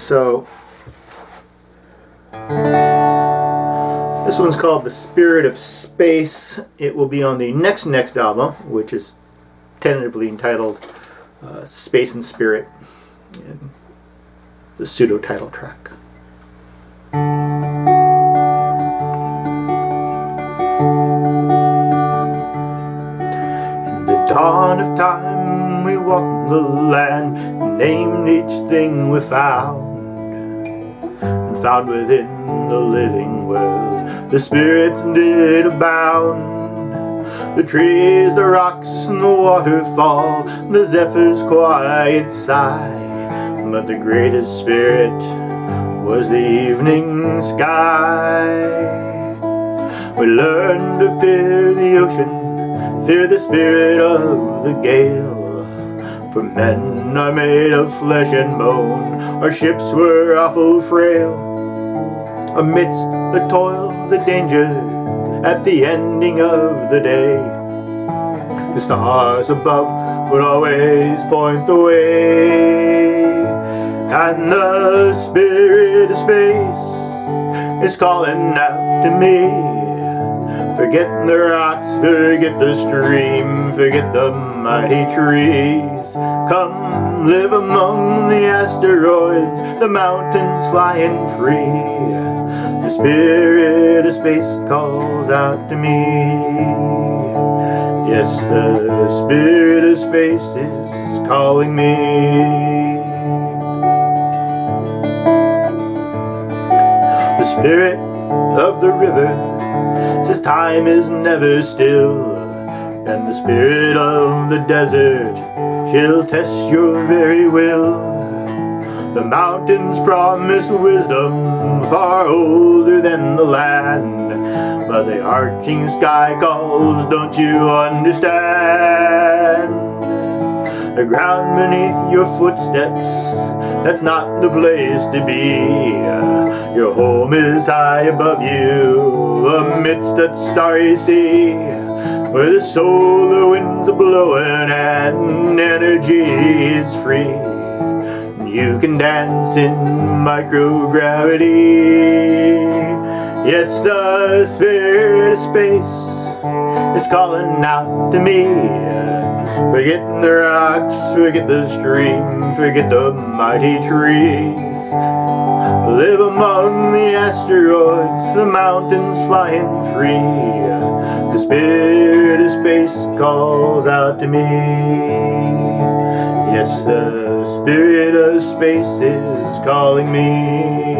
So this one's called The Spirit of Space. It will be on the next album, which is tentatively entitled Space and Spirit, and the pseudo title track. In the dawn of time we walked the land, and named each thing we found, and found within the living world the spirits did abound. The trees, the rocks, and the waterfall, the zephyr's quiet sigh, but the greatest spirit was the evening sky. We learned to fear the ocean, fear the spirit of the gale, for men are made of flesh and bone, our ships were awful frail. Amidst the toil, the danger, at the ending of the day, the stars above would always point the way, and the spirit of space is calling out to me. Forget the rocks, forget the stream, forget the mighty trees. Come live among the asteroids, the mountains flying free. The spirit of space calls out to me. Yes, the spirit of space is calling me. The spirit of the river says time is never still, and the spirit of the desert, she'll test your very will. The mountains promise wisdom far older than the land, but the arching sky calls, don't you understand? The ground beneath your footsteps, that's not the place to be. Your home is high above you, amidst that starry sea, where the solar winds are blowing and energy is free. You can dance in microgravity. Yes, the spirit of space is calling out to me. Forget the rocks, forget the stream, forget the mighty trees. Live among the asteroids, the mountains flying free. The spirit of space calls out to me. Yes, the spirit of space is calling me.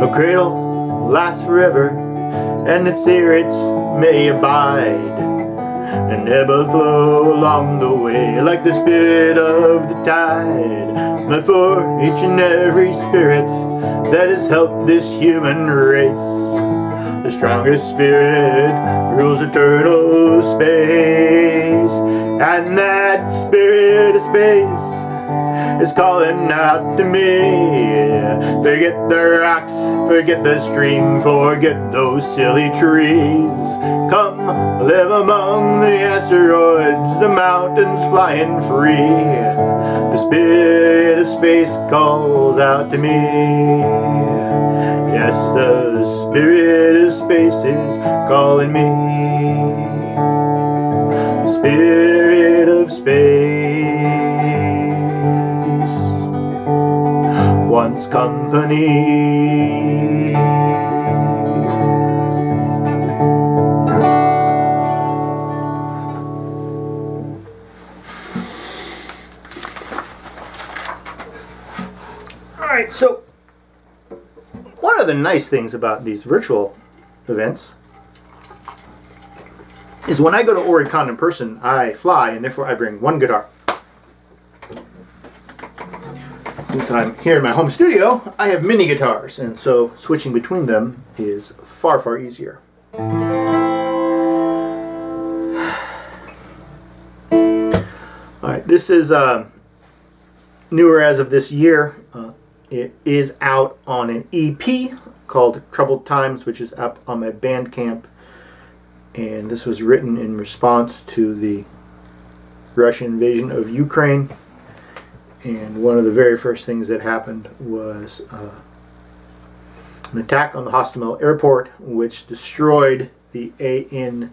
A cradle lasts forever, and its spirits may abide, and ebb and flow along the way like the spirit of the tide. But for each and every spirit that has helped this human race, the strongest spirit rules eternal space, and that spirit of space is calling out to me. Forget the rocks, forget the stream, forget those silly trees. Come live among the asteroids, the mountains flying free. The spirit of space calls out to me. Yes, the spirit of space is calling me. The spirit of space wants company. Alright, so one of the nice things about these virtual events is when I go to OryCon in person, I fly, and therefore I bring one guitar. Since I'm here in my home studio, I have mini guitars, and so switching between them is far, far easier. Alright, this is newer as of this year. It is out on an EP called Troubled Times, which is up on my Bandcamp. And this was written in response to the Russian invasion of Ukraine. And one of the very first things that happened was an attack on the Hostomel airport, which destroyed the AN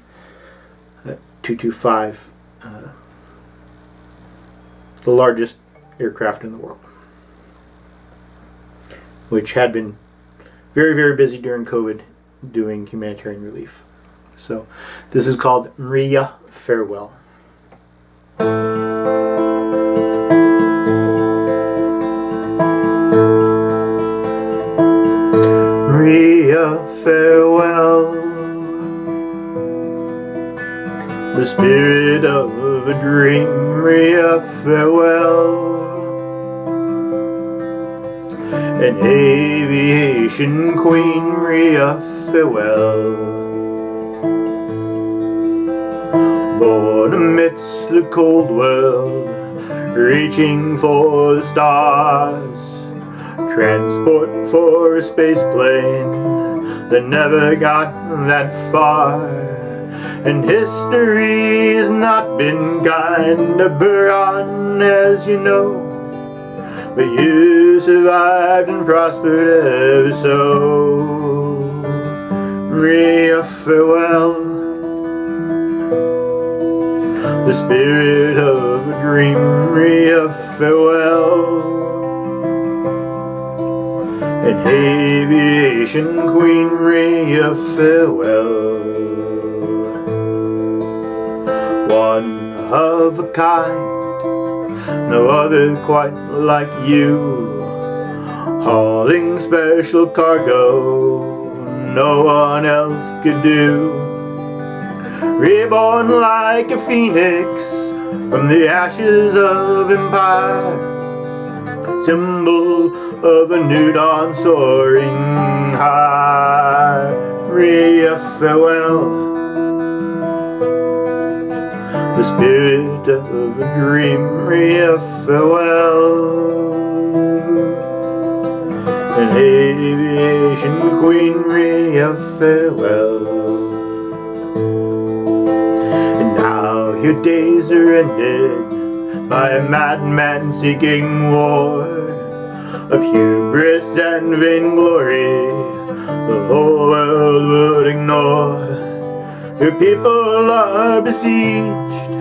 225, the largest aircraft in the world, which had been very, very busy during COVID doing humanitarian relief. So this is called Maria Farewell. Maria Farewell, the spirit of a dream. Maria Farewell, an aviation queen. Maria Farewell, born amidst the cold world, reaching for the stars, transport for a space plane that never got that far. And history has not been kind to Buran, as you know, but you survived and prospered ever so. Maria Farewell, the spirit of a dream. Maria Farewell, an aviation queen. Maria Farewell, one of a kind, no other quite like you, hauling special cargo no one else could do. Reborn like a phoenix from the ashes of empire, symbol of a new dawn soaring high. Maria Farewell, the spirit of a dream. Maria Farewell, an aviation queen. Maria Farewell, and now your days are ended by a madman seeking war, of hubris and vainglory the whole world would ignore. Your people are besieged,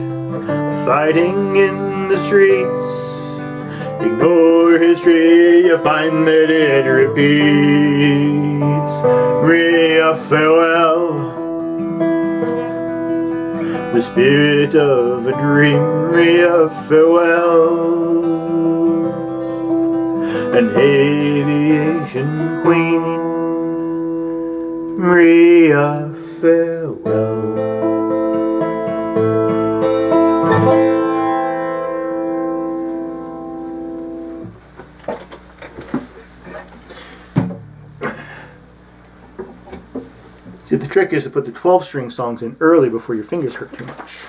fighting in the streets. Ignore history, you find that it repeats. Maria Farewell, the spirit of a dream. Maria Farewell, an aviation queen. Maria Farewell. See, the trick is to put the 12-string songs in early before your fingers hurt too much.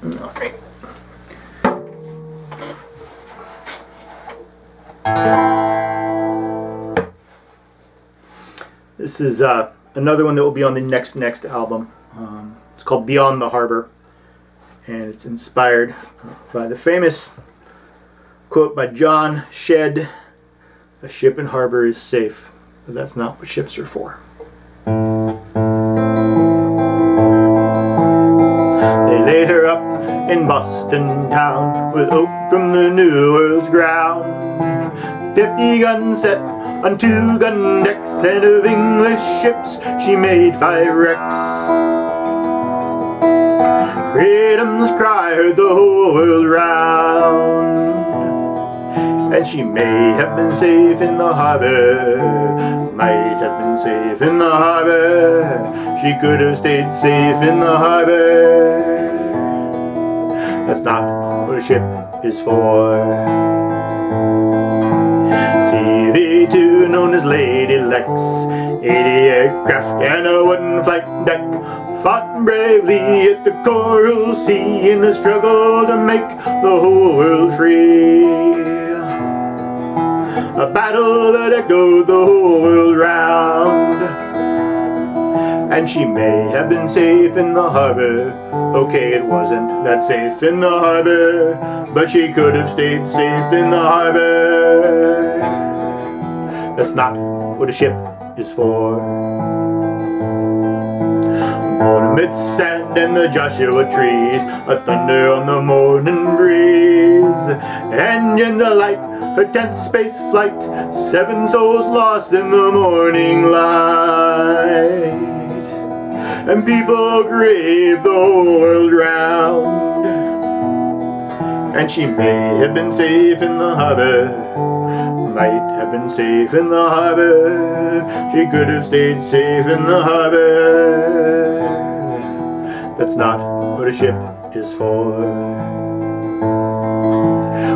Alright. This is another one that will be on the next album. It's called Beyond the Harbor, and it's inspired by the famous quote by John Shedd, "A ship in harbor is safe, but that's not what ships are for." They laid her up in Boston town with oak from the New World's ground, 50 guns set on 2 gun decks, and of English ships she made 5 wrecks. Freedom's cry heard the whole world round, and she may have been safe in the harbor, might have been safe in the harbor. She could have stayed safe in the harbor. That's not what a ship is for. CV-2, known as Lady Lex, 80 aircraft and a wooden flight deck, fought bravely at the Coral Sea in a struggle to make the whole world free. A battle that echoed the whole world round, And she may have been safe in the harbor. Okay, it wasn't that safe in the harbor, but she could have stayed safe in the harbor. That's not what a ship is for. Born amidst sand and the Joshua trees, a thunder on the morning breeze. Engines alight, her 10th space flight, 7 souls lost in the morning light. And people grave the whole world round. And she may have been safe in the harbor, might have been safe in the harbor. She could have stayed safe in the harbor. That's not what a ship is for.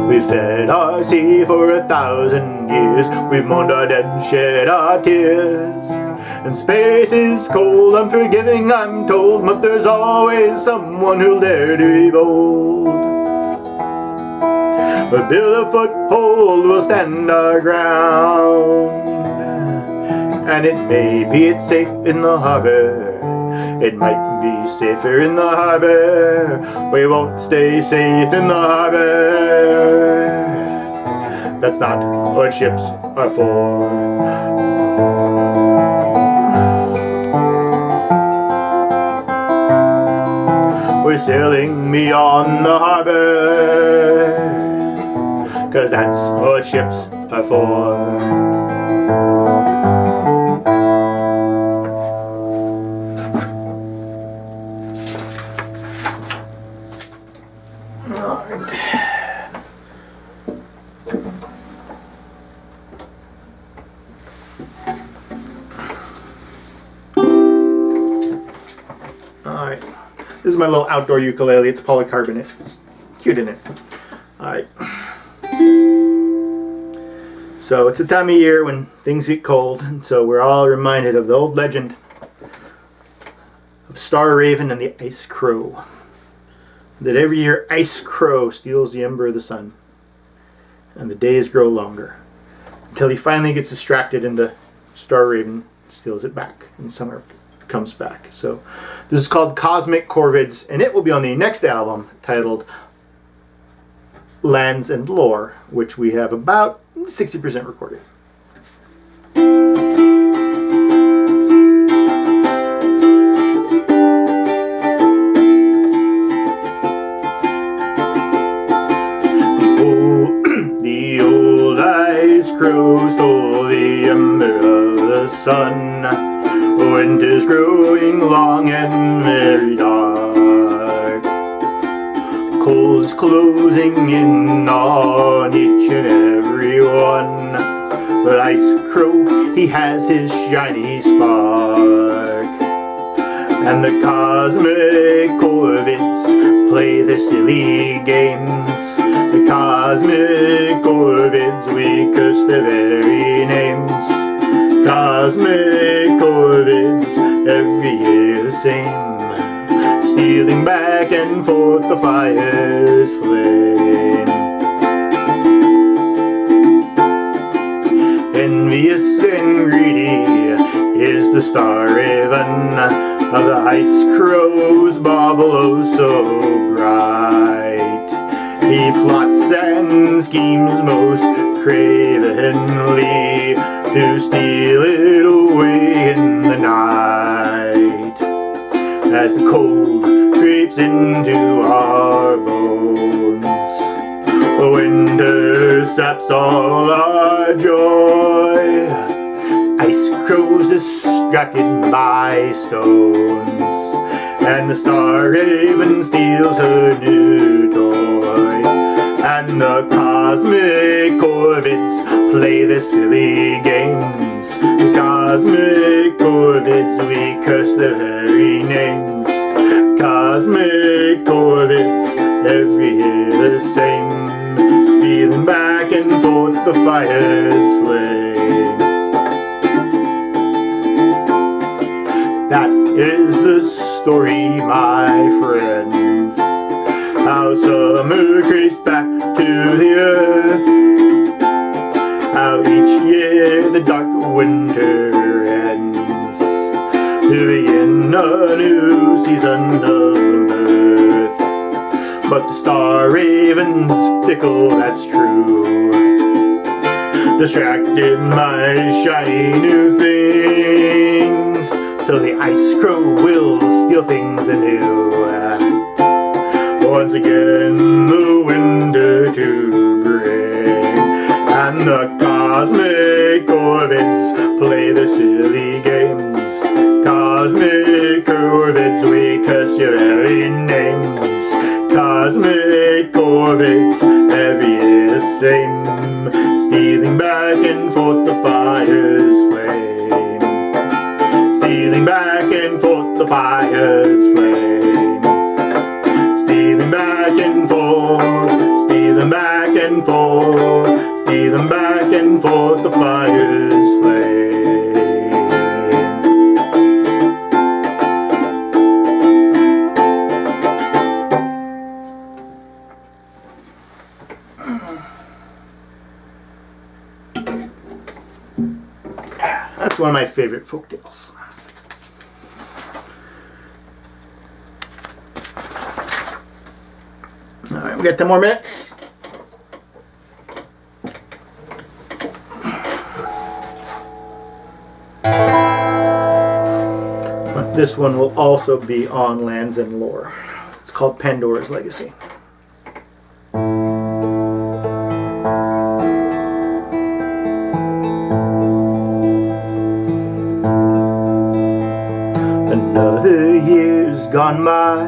We've fed our sea for 1,000 years. We've mourned our dead and shed our tears. And space is cold, unforgiving, I'm told, but there's always someone who'll dare to be bold. But build a foothold, we'll stand our ground. And it may be it's safe in the harbor, it might be safer in the harbor. We won't stay safe in the harbor. That's not what ships are for. We're sailing beyond the harbor, 'cause that's what ships are for. Alright, this is my little outdoor ukulele. It's polycarbonate. It's cute in it. Alright. So it's a time of year when things get cold, and so we're all reminded of the old legend of Star Raven and the Ice Crow. That every year Ice Crow steals the ember of the sun, and the days grow longer, until he finally gets distracted and the Star Raven steals it back, and summer comes back. So this is called Cosmic Corvids, and it will be on the next album titled Lands and Lore, which we have about 60% recorded. The old Ice Crow stole the ember of the sun. Winter's growing long and very dark. Cold's closing in on each and every one. But Ice Crow, he has his shiny spark. And the Cosmic Corvids play their silly games. The Cosmic Corvids, we curse their very names. Cosmic Corvids, every year the same, stealing back and forth the fire's flame. Envious and greedy is the Star Raven of the Ice Crow's bauble oh so bright. He plots and schemes most cravenly to steal it away in the night. As the cold creeps into our bones, the winter saps all our joy. Ice Crow's distracted by stones, and the Star Raven steals her new toy. And the Cosmic Corvids play their silly games. The Cosmic Corvids, we curse their very names. Cosmic Corvids, every year the same, stealing back and forth the fire's flame. That is the story, my friends, how summer creeps back to the earth, how each year the dark winter ends. to begin a new season of mirth. But the star raven's fickle, that's true, distracted my shiny new things, so the ice crow will steal things anew. Once again the winter to bring, and the cosmic corvids play their silly games. Cosmic corvids, we curse your very names. Cosmic corvids, every year the same, stealing back and forth the fire's flame. Stealing back and forth the fire's flame. Stealing back and forth, stealing back and forth, stealing back and forth the fire's flame. That's one of my favorite folk tales. Alright, we got 10 more minutes. But this one will also be on Lands and Lore. It's called Pandora's Legacy. Another year's gone by,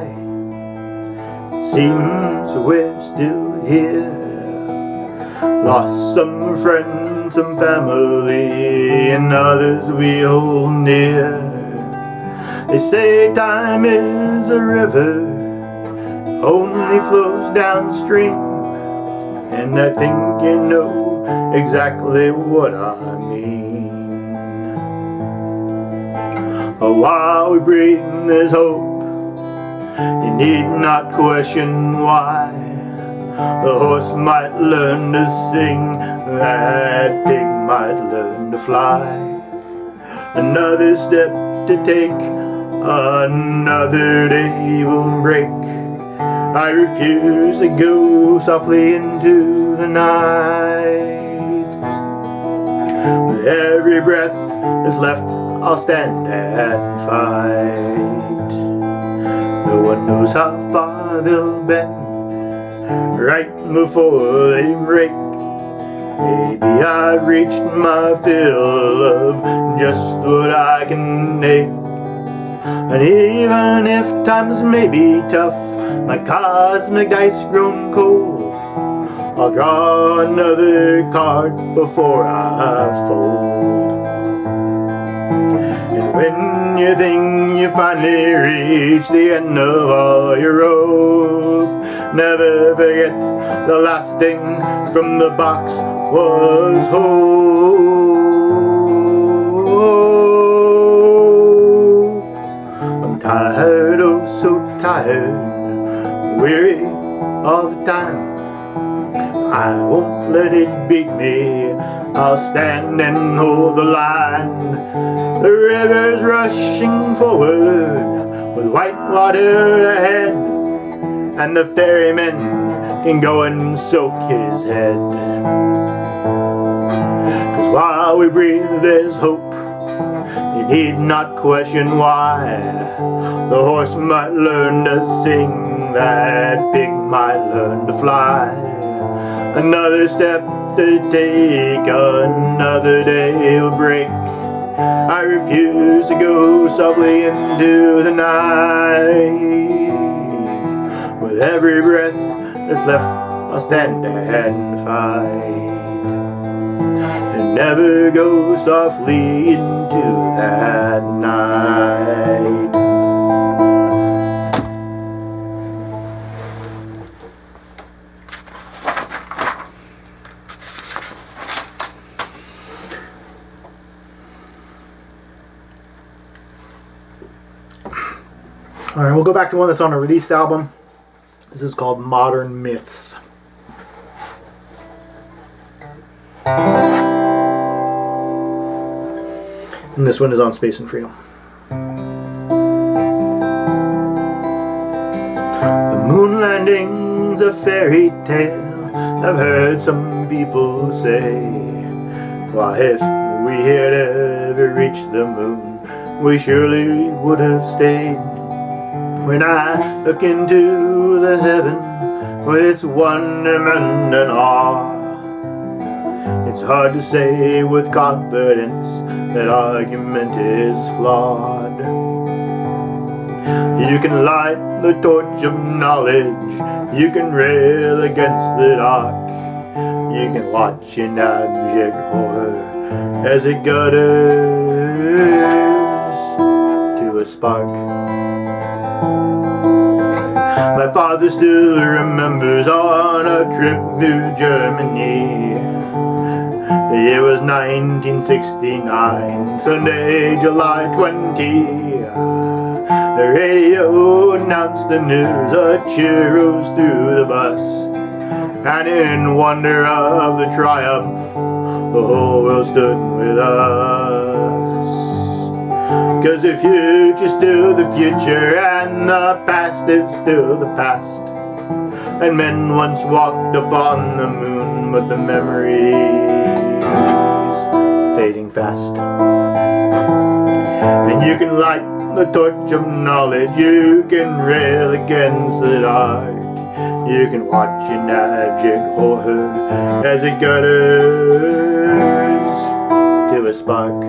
seems we're still here. Lost some friends, some family, and others we hold near. They say time is a river, only flows downstream, and I think you know exactly what I mean. While we breathe there's hope, you need not question why. The horse might learn to sing, that pig might learn to fly. Another step to take, another day will break. I refuse to go softly into the night. With every breath that's left, I'll stand and fight. No one knows how far they'll bend right before they break. Maybe I've reached my fill of just what I can take. And even if times may be tough, my cosmic dice grown cold, I'll draw another card before I fold. And when you think you finally reach the end of all your rope, never forget the last thing from the box was hope. I'm tired, oh so tired, weary all the time. I won't let it beat me, I'll stand and hold the line. The river's rushing forward with white water ahead, and the ferryman can go and soak his head. 'Cause while we breathe there's hope, you need not question why. The horse might learn to sing, that pig might learn to fly. Another step to take, another day will break. I refuse to go softly into the night. With every breath that's left, I'll stand and fight. And never go softly into that night. Alright, we'll go back to one that's on a released album. This is called Modern Myths. And this one is on Space and Freedom. landing's a fairy tale, I've heard some people say. Why, if we had ever reached the moon, we surely would have stayed. When I look into the heaven with its wonderment and awe, it's hard to say with confidence that argument is flawed. You can light the torch of knowledge, you can rail against the dark, you can watch in abject horror as it gutters to a spark. My father still remembers on a trip through Germany. The year was 1969, Sunday, July 20. The radio announced the news, a cheer rose through the bus, and in wonder of the triumph, the whole world stood with us. 'Cause the future's still the future, and the past is still the past. And men once walked upon the moon, but the memories fading fast. And you can light the torch of knowledge, you can rail against the dark, you can watch in abject horror as it gutters to a spark.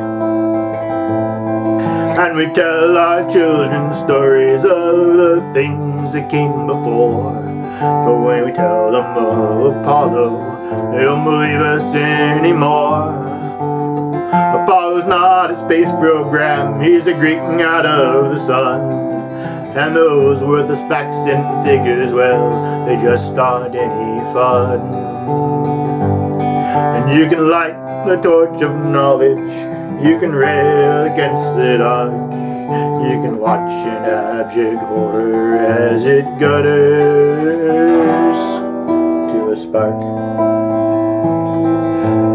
And we tell our children stories of the things that came before, but when we tell them of Apollo, they don't believe us anymore. Apollo's not a space program, he's a Greek out of the sun. And those worthless facts and figures, well, they just aren't any fun. And you can light the torch of knowledge, you can rail against the dark, you can watch in abject horror as it gutters to a spark.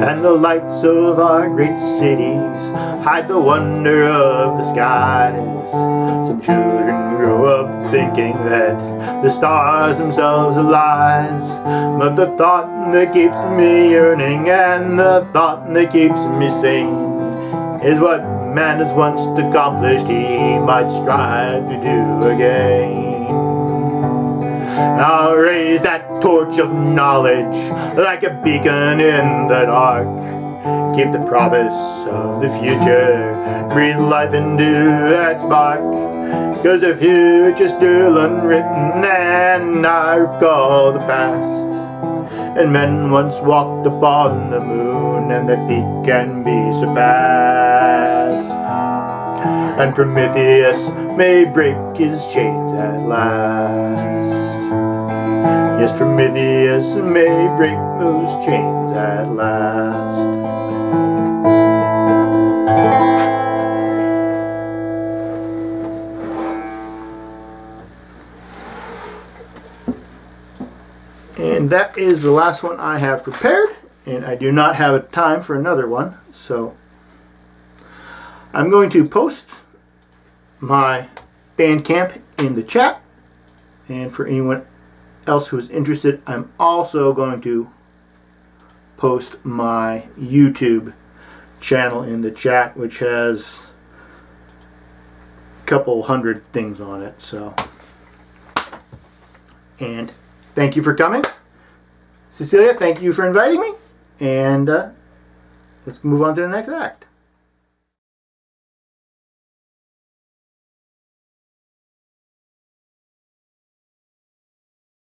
And the lights of our great cities hide the wonder of the skies. Some children grow up thinking that the stars themselves are lies. But the thought that keeps me yearning and the thought that keeps me sane is what man has once accomplished, he might strive to do again. I'll raise that torch of knowledge like a beacon in the dark. Keep the promise of the future, breathe life into that spark. 'Cause the future's still unwritten and I recall the past. And men once walked upon the moon and their feet can be surpassed. And Prometheus may break his chains at last. Yes, Prometheus may break those chains at last. And that is the last one I have prepared, and I do not have time for another one, so I'm going to post my Bandcamp in the chat, and for anyone else who is interested, I'm also going to post my YouTube channel in the chat, which has a couple hundred things on it. So, and thank you for coming. Cecilia, thank you for inviting me, and let's move on to the next act.